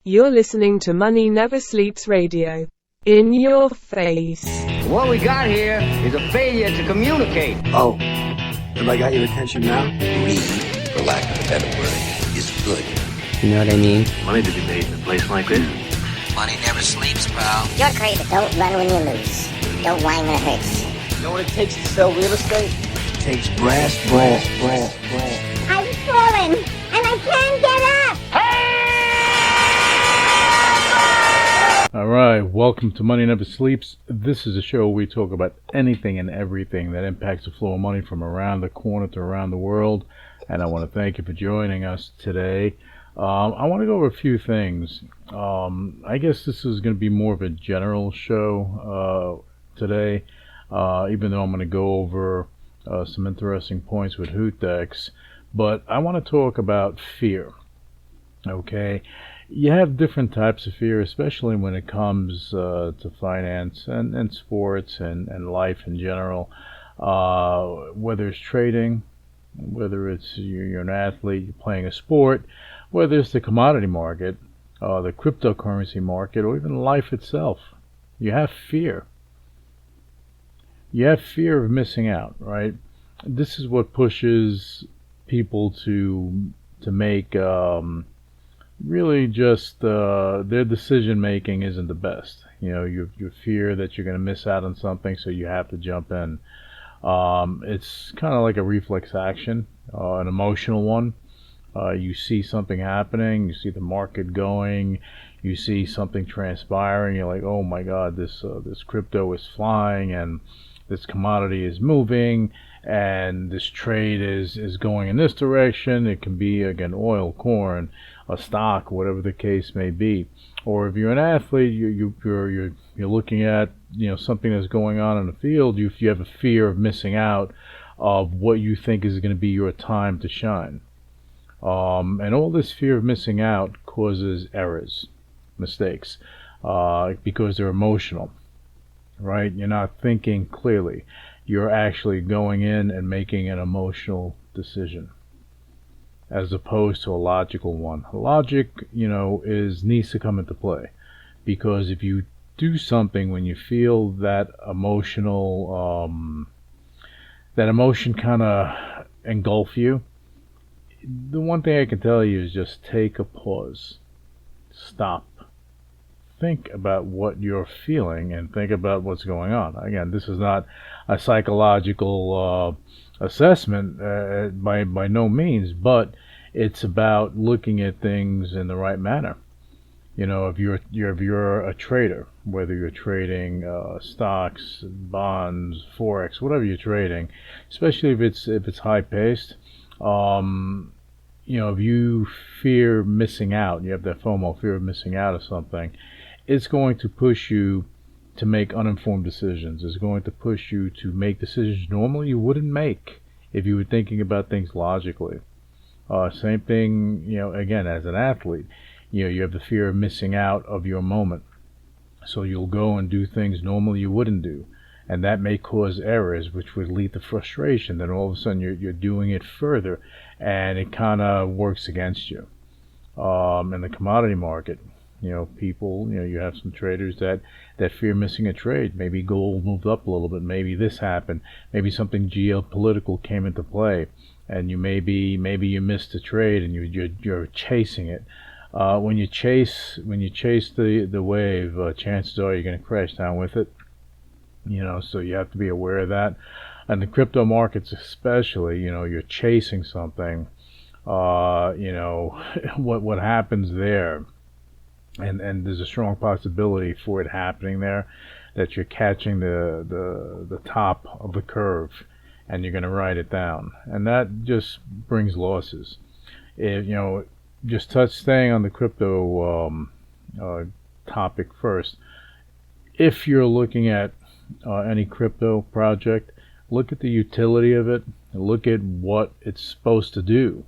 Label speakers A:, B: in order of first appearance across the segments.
A: You're listening to Money Never Sleeps Radio. In your face.
B: What we got here is a failure to communicate.
C: Oh, have I got your attention now?
D: Greed, for lack of a better word, is good.
E: You know what I mean?
F: Money to be made in a place like this.
D: Money never sleeps, pal.
G: You're crazy. Don't run when you lose. Don't whine when it hurts.
B: You know what it takes to sell real estate?
C: It takes brass.
G: I've fallen, and I can't get up.
H: All right, welcome to Money Never Sleeps. This is a show where we talk about anything and everything that impacts the flow of money from around the corner to around the world. And I want to thank you for joining us today. I want to go over a few things. I guess this is going to be more of a general show today, even though I'm going to go over some interesting points with HootDex. But I want to talk about fear. Okay. You have different types of fear, especially when it comes to finance and sports and life in general. Whether it's trading, whether it's you're an athlete, you're playing a sport, whether it's the commodity market, the cryptocurrency market, or even life itself. You have fear. You have fear of missing out, right? This is what pushes people to make really just their decision making isn't the best. You know, you fear that you're going to miss out on something, so you have to jump in. It's kind of like a reflex action, an emotional one. You see something happening, you see the market going, you see something transpiring, you're like, oh my God, this crypto is flying, and this commodity is moving, and this trade is going in this direction. It can be, again, oil, corn, a stock, whatever the case may be. Or if you're an athlete, you're looking at something that's going on in the field. You have a fear of missing out of what you think is going to be your time to shine. And all this fear of missing out causes errors, mistakes, because they're emotional, right? You're not thinking clearly. You're actually going in and making an emotional decision, as opposed to a logical one. Logic, needs to come into play, because if you do something when you feel that emotion kind of engulf you, the one thing I can tell you is just take a pause, stop, think about what you're feeling, and think about what's going on. Again, this is not a psychological assessment by no means, but it's about looking at things in the right manner. If you're a trader, whether you're trading stocks, bonds, forex, whatever you're trading, especially if it's high paced, if you fear missing out, you have that FOMO, fear of missing out of something, it's going to push you to make uninformed decisions. It's going to push you to make decisions normally you wouldn't make if you were thinking about things logically. Same thing, again, as an athlete, you have the fear of missing out of your moment. So you'll go and do things normally you wouldn't do. And that may cause errors, which would lead to frustration. Then all of a sudden you're doing it further, and it kind of works against you. In the commodity market, people, you have some traders that fear missing a trade. Maybe gold moved up a little bit. Maybe this happened. Maybe something geopolitical came into play, and maybe you missed a trade, and you're chasing it. When you chase the wave, chances are you're going to crash down with it. So you have to be aware of that. And the crypto markets especially, you're chasing something. What happens there, and there's a strong possibility for it happening there, that you're catching the top of the curve, and you're going to ride it down, and that just brings losses. Staying on the crypto topic first. If you're looking at any crypto project, look at the utility of it, and look at what it's supposed to do,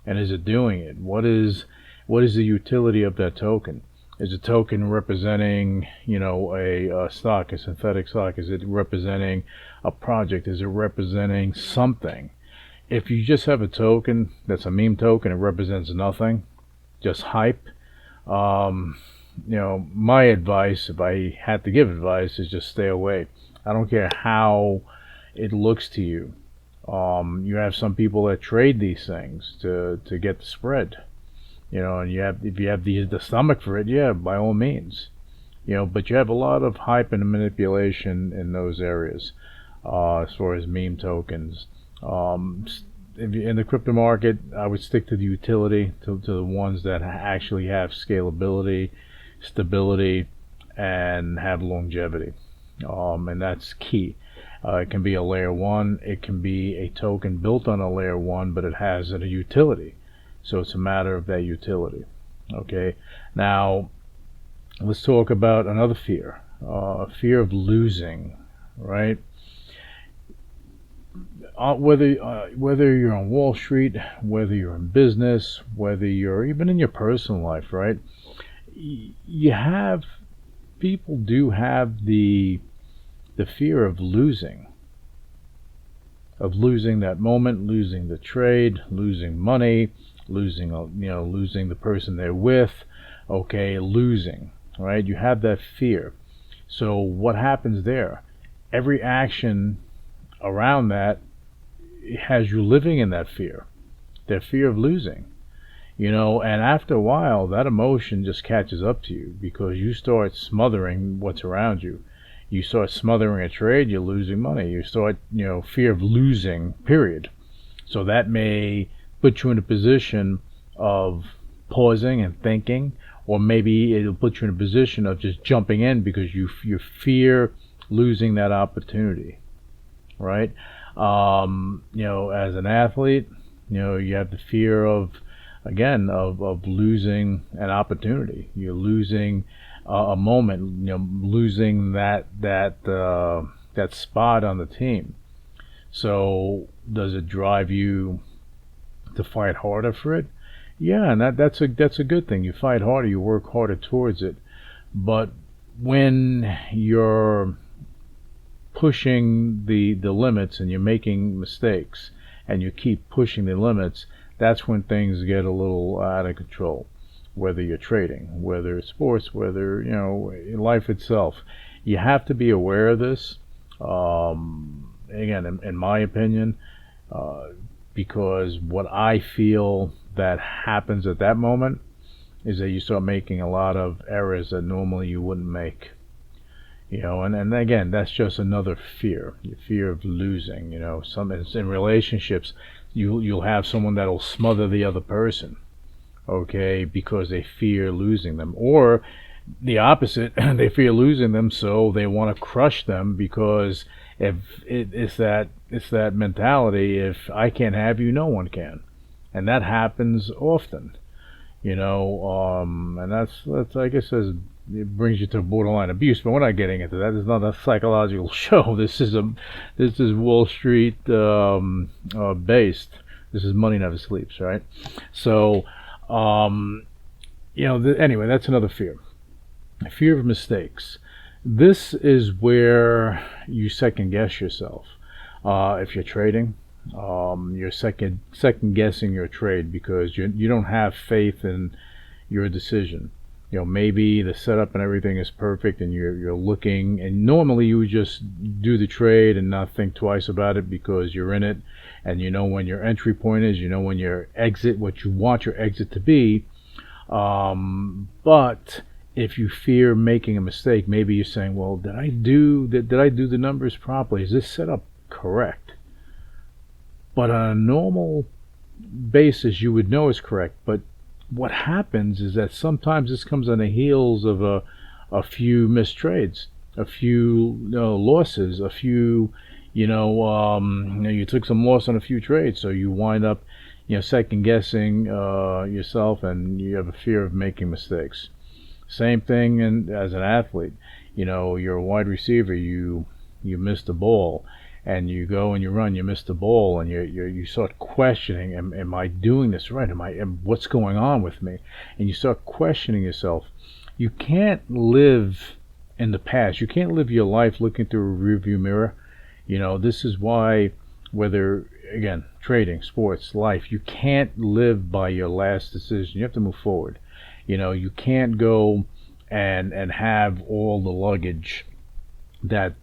H: and is it doing it? What is the utility of that token? Is a token representing, a stock, a synthetic stock? Is it representing a project? Is it representing something? If you just have a token that's a meme token, it represents nothing, just hype, My advice, if I had to give advice, is just stay away. I don't care how it looks to you. You have some people that trade these things to get the spread, and if you have the stomach for it, yeah, by all means, but you have a lot of hype and manipulation in those areas, as far as meme tokens. If you're in the crypto market, I would stick to the utility, to the ones that actually have scalability, stability, and have longevity, and that's key. It can be a layer 1, it can be a token built on a layer 1, but it has a utility. So it's a matter of that utility. Okay, now let's talk about another fear, fear of losing, right? Whether you're on Wall Street, whether you're in business, whether you're even in your personal life, right? People do have the fear of losing that moment, losing the trade, losing money, losing the person they're with. Okay, losing, right? You have that fear. So what happens there? Every action around that has you living in that fear of losing, and after a while that emotion just catches up to you, because you start smothering what's around you. You start smothering a trade, you're losing money. You start, fear of losing, period. So that may put you in a position of pausing and thinking, or maybe it'll put you in a position of just jumping in because you fear losing that opportunity, right? As an athlete, you have the fear of losing an opportunity. You're losing a moment, losing that spot on the team. So does it drive you to fight harder for it? Yeah, and that's a good thing. You fight harder, you work harder towards it. But when you're pushing the limits and you're making mistakes and you keep pushing the limits, that's when things get a little out of control. Whether you're trading, whether it's sports, whether life itself, you have to be aware of this. Again, in my opinion, because what I feel that happens at that moment is that you start making a lot of errors that normally you wouldn't make. And again, that's just another fear. Your fear of losing. In relationships, you'll have someone that'll smother the other person, okay, because they fear losing them, or the opposite, they fear losing them, so they want to crush them, because if it's that mentality: if I can't have you, no one can, and that happens often, and that's I guess it brings you to borderline abuse. But we're not getting into that. It's not a psychological show. This is Wall Street based. This is Money Never Sleeps, right? So, anyway, that's another fear. Fear of mistakes. This is where you second guess yourself. If you're trading, you're second guessing your trade because you don't have faith in your decision. Maybe the setup and everything is perfect, and you're looking, and normally you would just do the trade and not think twice about it because you're in it, and you know when your entry point is, when your exit, what you want your exit to be. But if you fear making a mistake, maybe you're saying, well, did I do the numbers properly? Is this setup correct? But on a normal basis, you would know it's correct. But what happens is that sometimes this comes on the heels of a few missed trades, a few losses, a few, you took some loss on a few trades, so you wind up, second guessing yourself, and you have a fear of making mistakes. Same thing as an athlete. You're a wide receiver, you missed a ball, and you go and you run, you miss the ball, and you start questioning, am I doing this right? What's going on with me? And you start questioning yourself. You can't live in the past. You can't live your life looking through a rearview mirror. This is why, whether, again, trading, sports, life, you can't live by your last decision. You have to move forward. You can't go and have all the luggage that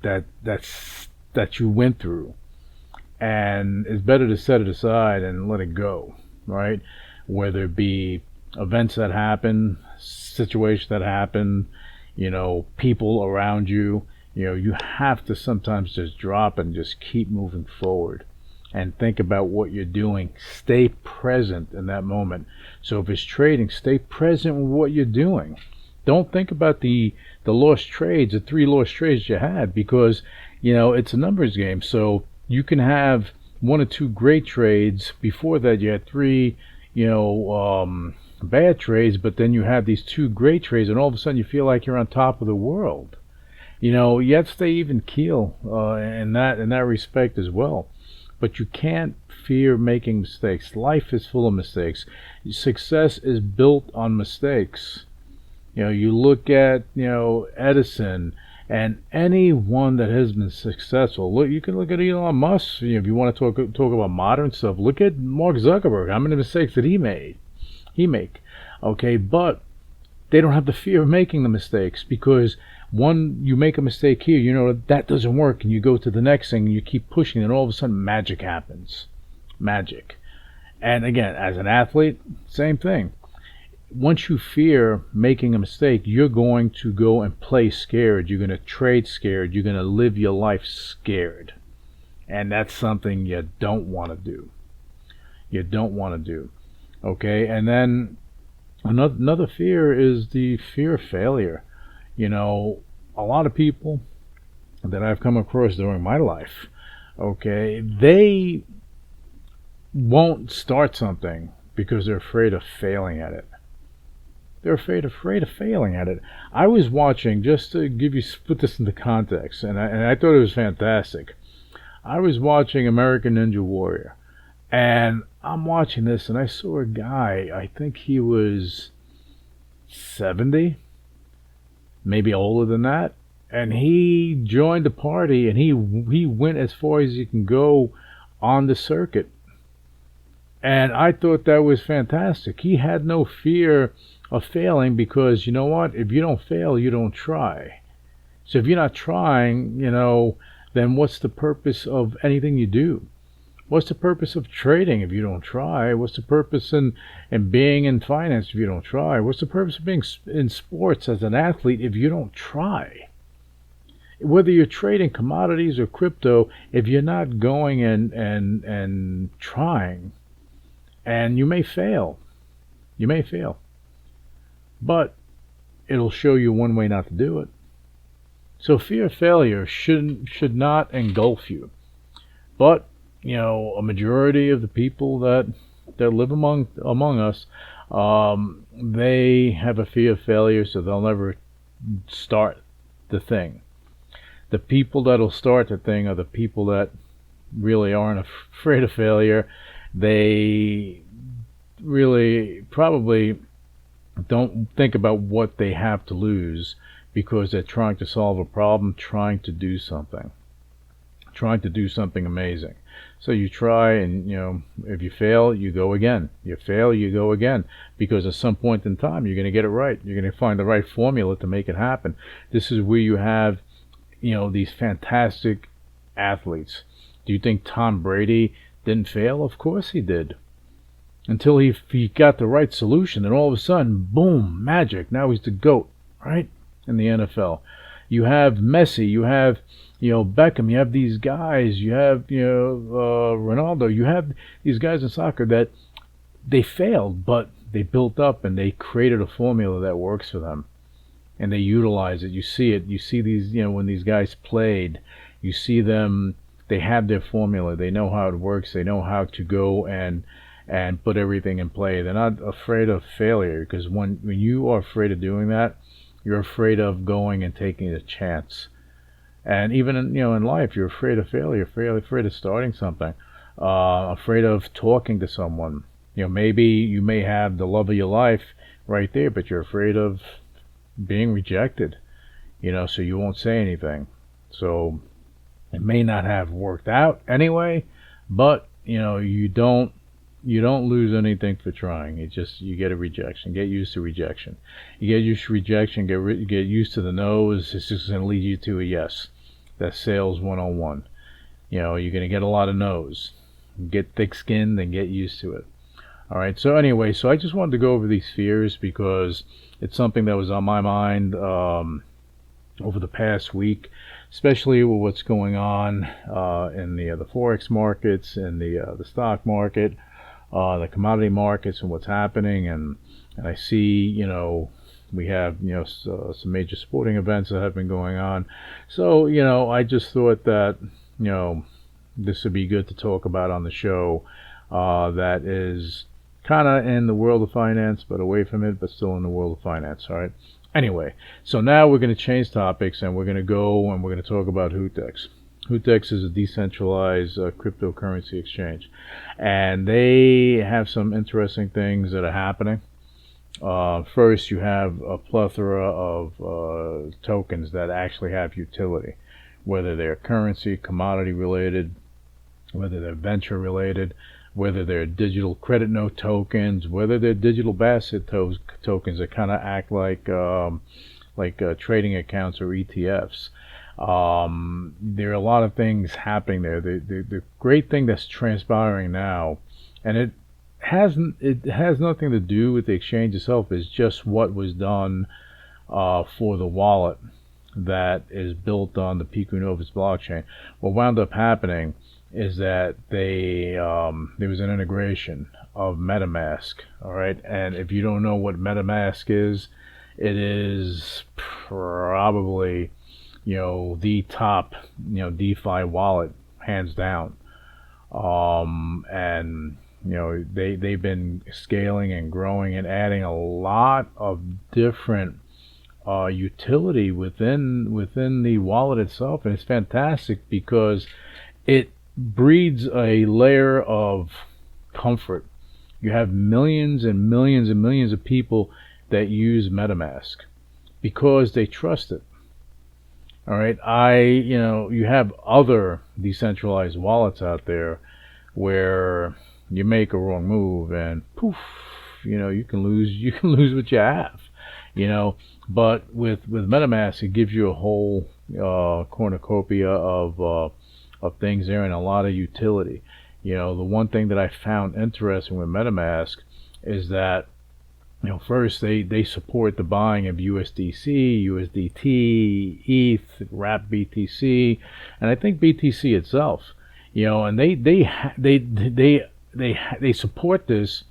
H: you went through. And it's better to set it aside and let it go, right? Whether it be events that happen, situations that happen, people around you, you have to sometimes just drop and just keep moving forward and think about what you're doing. Stay present in that moment. So if it's trading, stay present with what you're doing. Don't think about the lost trades, the 3 lost trades you had, because, it's a numbers game. So you can have 1 or 2 great trades. Before that, you had 3, bad trades, but then you have these 2 great trades, and all of a sudden you feel like you're on top of the world. You have to stay even keel in that respect as well. But you can't fear making mistakes. Life is full of mistakes. Success is built on mistakes. You look at Edison and anyone that has been successful. Look, you can look at Elon Musk. If you want to talk about modern stuff, look at Mark Zuckerberg. How many mistakes did he make? Okay, but they don't have the fear of making the mistakes, because you make a mistake here, that doesn't work, and you go to the next thing and you keep pushing, and all of a sudden magic happens. Magic. And again, as an athlete, same thing. Once you fear making a mistake, you're going to go and play scared. You're going to trade scared. You're going to live your life scared. And that's something you don't want to do. You don't want to do. Okay, and then another fear is the fear of failure. A lot of people that I've come across during my life, okay, they won't start something because they're afraid of failing at it. They're afraid of failing at it. I was watching, just to put this into context, and I thought it was fantastic. I was watching American Ninja Warrior, and I'm watching this, and I saw a guy, I think he was 70, maybe older than that, and he joined the party, and he went as far as he can go on the circuit. And I thought that was fantastic. He had no fear of failing, because you know what? If you don't fail, you don't try. So if you're not trying, then what's the purpose of anything you do? What's the purpose of trading if you don't try? What's the purpose in being in finance if you don't try? What's the purpose of being in sports as an athlete if you don't try? Whether you're trading commodities or crypto, if you're not going and trying, and you may fail. But it'll show you one way not to do it. So fear of failure should not engulf you. But, a majority of the people that live among us, they have a fear of failure, so they'll never start the thing. The people that'll start the thing are the people that really aren't afraid of failure. They really probably don't think about what they have to lose, because they're trying to solve a problem, trying to do something amazing. So you try, and if you fail, you go again. You fail, you go again, because at some point in time you're going to get it right. You're going to find the right formula to make it happen. This is where you have these fantastic athletes. Do you think Tom Brady didn't fail? Of course he did. Until he got the right solution, and all of a sudden, boom, magic. Now he's the GOAT, right? In the NFL. You have Messi, you have Beckham, you have these guys, you have Ronaldo, you have these guys in soccer that they failed, but they built up and they created a formula that works for them, and they utilize it. You see it. You see these, when these guys played, you see them. They have their formula. They know how it works. They know how to go and put everything in play. They're not afraid of failure, because when you are afraid of doing that, you're afraid of going and taking a chance. And even in life, you're afraid of failure, afraid of starting something, afraid of talking to someone. Maybe you may have the love of your life right there, but you're afraid of being rejected, so you won't say anything. So it may not have worked out anyway, but you don't you don't lose anything for trying. You get a rejection. Get used to rejection. You get used to rejection. Get used to the no's. It's just going to lead you to a yes. That's sales 101. You're going to get a lot of no's. Get thick-skinned and get used to it. All right. So anyway, I just wanted to go over these fears because it's something that was on my mind over the past week, especially with what's going on in the forex markets, in the stock market, the commodity markets, and what's happening. And I see, we have some major sporting events that have been going on. So I just thought that this would be good to talk about on the show. That is kind of in the world of finance, but away from it, but still in the world of finance. All right. Anyway, so now we're going to change topics, and we're going to go and we're going to talk about HootDex. HootDex is a decentralized cryptocurrency exchange, and they have some interesting things that are happening. First, you have a plethora of tokens that actually have utility, whether they're currency, commodity related, whether they're venture related, whether they're digital credit note tokens, whether they're digital basket tokens that kind of act like trading accounts or ETFs. There are a lot of things happening there. The great thing that's transpiring now, and it has nothing to do with the exchange itself, is just what was done for the wallet that is built on the Pecu Novus blockchain. What wound up happening is that there was an integration of Metamask. All right, and if you don't know what Metamask is, it is probably the top DeFi wallet, hands down. And they've been scaling and growing and adding a lot of different utility within the wallet itself, and it's fantastic because it breeds a layer of comfort. You have millions and millions and millions of people that use MetaMask because they trust it. All right, you have other decentralized wallets out there where you make a wrong move and poof, you can lose what you have. But with MetaMask, it gives you a whole cornucopia of things there and a lot of utility. The one thing that I found interesting with MetaMask is that first they support the buying of USDC, USDT, ETH, wrap BTC, and I think BTC itself. And they support this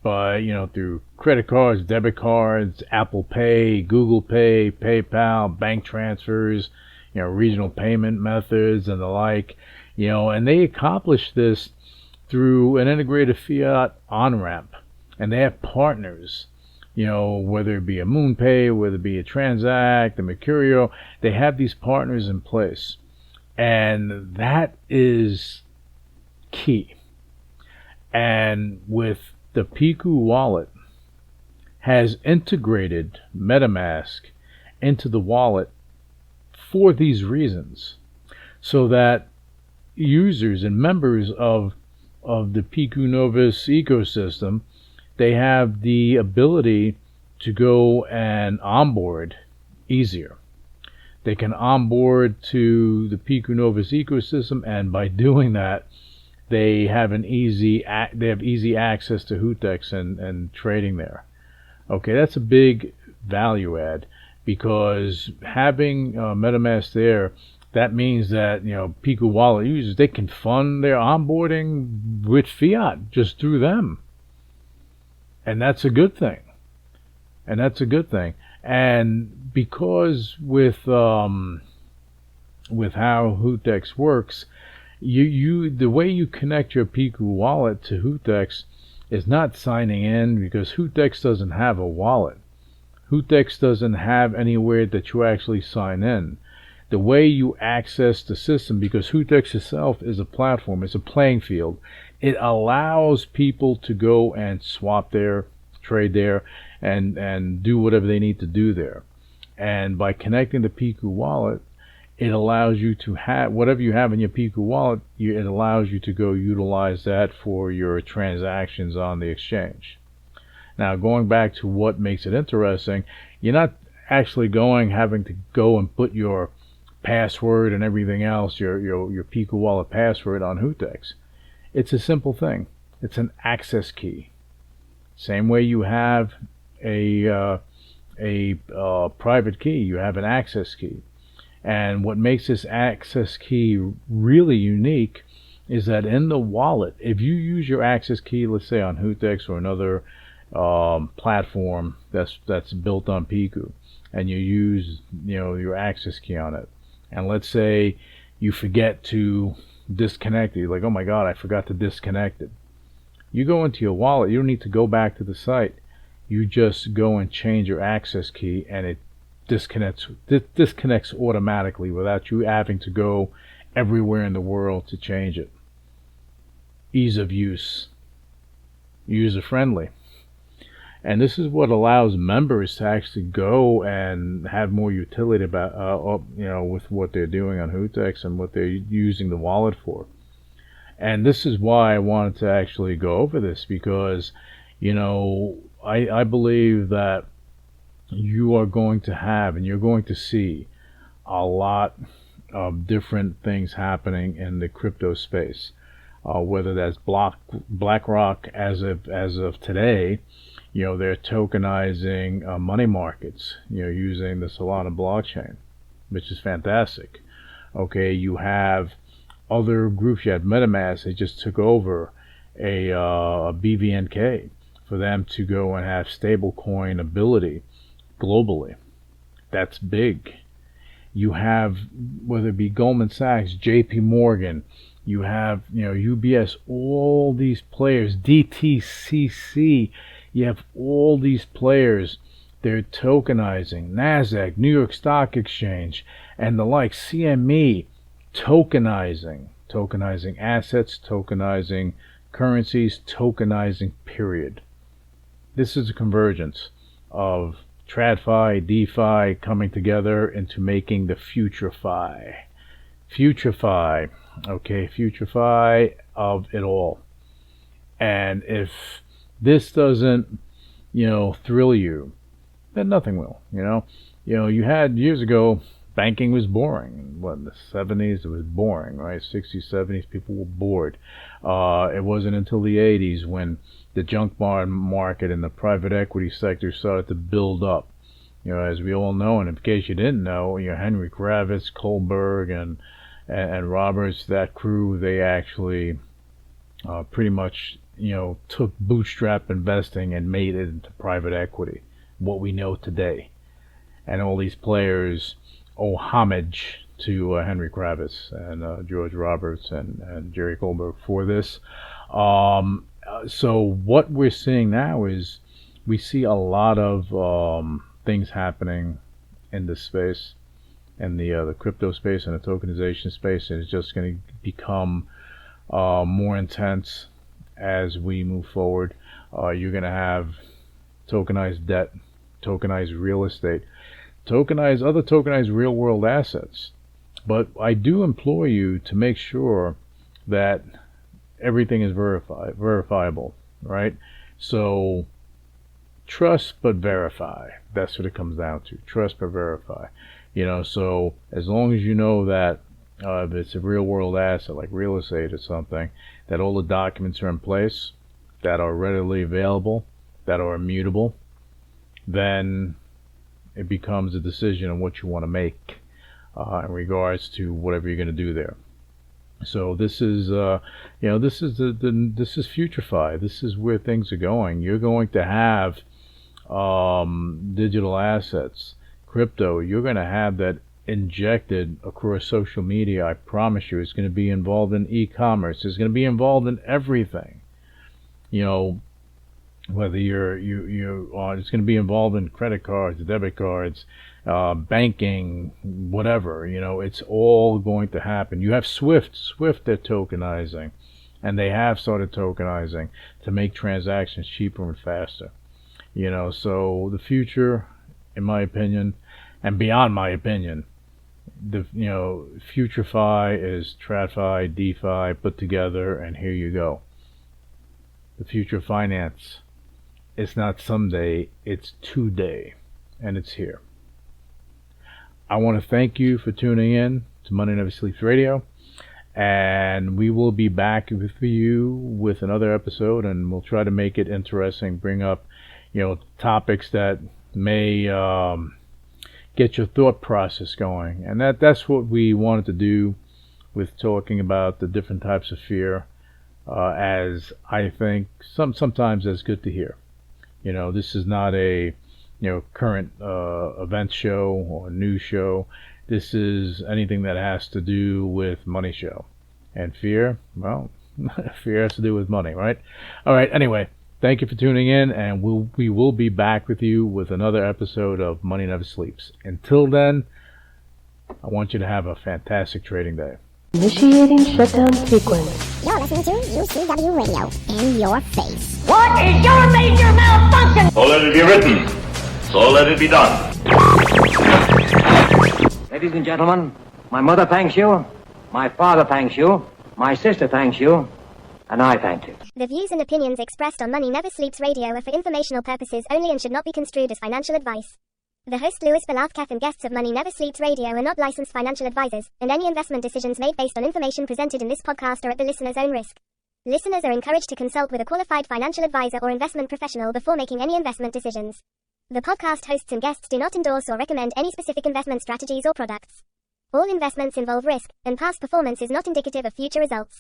H: by through credit cards, debit cards, Apple Pay, Google Pay, PayPal, bank transfers, regional payment methods and the like, and they accomplish this through an integrated fiat on-ramp, and they have partners, whether it be a MoonPay, whether it be a Transact, a Mercurio, they have these partners in place, and that is key. And with the Pecu Wallet has integrated MetaMask into the wallet for these reasons, so that users and members of the Pecu Novus ecosystem, they have the ability to go and onboard easier. They can onboard to the Pecu Novus ecosystem, and by doing that, they have easy access to HootDex and trading there. Okay, that's a big value add, because having MetaMask there, that means that Pecu Wallet users, they can fund their onboarding with fiat just through them, and that's a good thing. And because with how HootDex works, the way you connect your Pecu Wallet to HootDex is not signing in, because HootDex doesn't have a wallet. HootDex doesn't have anywhere that you actually sign in. The way you access the system, because HootDex itself is a platform, it's a playing field, it allows people to go and swap there, trade there, and do whatever they need to do there. And by connecting the Pecu Wallet, it allows you to have whatever you have in your Pecu wallet. It allows you to go utilize that for your transactions on the exchange. Now, going back to what makes it interesting, you're not actually having to go and put your password and everything else, your Pecu wallet password on HootDex. It's a simple thing. It's an access key. Same way you have a private key, you have an access key. And what makes this access key really unique is that in the wallet, if you use your access key, let's say on HootDex or another platform that's built on Pecu, and you use your access key on it, and let's say you forget to disconnect it, you're like, oh my god, I forgot to disconnect it. You go into your wallet, you don't need to go back to the site. You just go and change your access key, and it disconnects automatically without you having to go everywhere in the world to change it. Ease of use, user friendly. And this is what allows members to actually go and have more utility about, with what they're doing on HootDex and what they're using the wallet for. And this is why I wanted to actually go over this, because, I believe that you are going to have and you're going to see a lot of different things happening in the crypto space. Whether that's BlackRock as of today. They're tokenizing money markets, using the Solana blockchain, which is fantastic. Okay, you have other groups. You had Metamask. They just took over a BVNK for them to go and have stablecoin ability globally. That's big. You have, whether it be Goldman Sachs, JP Morgan, you have, UBS, all these players, DTCC. You have all these players. They're tokenizing NASDAQ, New York Stock Exchange, and the like. CME, tokenizing assets, tokenizing currencies, tokenizing, period. This is a convergence of TradFi, DeFi coming together into making the FutureFi. FutureFi, okay, FutureFi of it all. And if this doesn't, thrill you, then nothing will. You had years ago, banking was boring. What, in the 70s it was boring, right? 60s, 70s, people were bored. It wasn't until the 80s when the junk bond market and the private equity sector started to build up. As we all know, and in case you didn't know, Henry Kravitz, Kohlberg, and Roberts, that crew, they actually pretty much took bootstrap investing and made it into private equity, what we know today. And all these players owe homage to Henry Kravitz and George Roberts and Jerry Kohlberg for this. So what we're seeing now is we see a lot of things happening in this space, in the crypto space and the tokenization space, and it's just going to become more intense as we move forward. You're going to have tokenized debt, tokenized real estate, other tokenized real world assets. But I do implore you to make sure that everything is verifiable, right? So trust but verify. That's what it comes down to. Trust but verify. So as long as you know that if it's a real world asset like real estate or something, that all the documents are in place, that are readily available, that are immutable, then it becomes a decision on what you want to make in regards to whatever you're going to do there. So this is this is FutureFi. This is where things are going. You're going to have digital assets, crypto. You're going to have that injected across social media. I promise you, it's going to be involved in e-commerce. It's going to be involved in everything. Whether it's going to be involved in credit cards, debit cards, banking, whatever. It's all going to happen. You have Swift. They're tokenizing, and they have started tokenizing to make transactions cheaper and faster. So the future, in my opinion, and beyond my opinion, FutureFi is TradFi, DeFi put together, and here you go. The future of finance. It's not someday, it's today, and it's here. I want to thank you for tuning in to Money Never Sleeps Radio, and we will be back with you with another episode, and we'll try to make it interesting, bring up, topics that may get your thought process going, and that's what we wanted to do with talking about the different types of fear, as I think sometimes that's good to hear. This is not a current event show or news show. This is anything that has to do with money show. And fear, well, fear has to do with money, right? All right, anyway, thank you for tuning in, and we will be back with you with another episode of Money Never Sleeps. Until then, I want you to have a fantastic trading day.
A: Initiating shutdown sequence.
G: You're listening to UCW Radio. In your face.
B: What is your major malfunction?
F: So let it be written. So let it be done.
B: Ladies and gentlemen, my mother thanks you, my father thanks you, my sister thanks you, and I thank you.
G: The views and opinions expressed on Money Never Sleeps Radio are for informational purposes only and should not be construed as financial advice. The host Louis Velazquez and guests of Money Never Sleeps Radio are not licensed financial advisors, and any investment decisions made based on information presented in this podcast are at the listener's own risk. Listeners are encouraged to consult with a qualified financial advisor or investment professional before making any investment decisions. The podcast hosts and guests do not endorse or recommend any specific investment strategies or products. All investments involve risk, and past performance is not indicative of future results.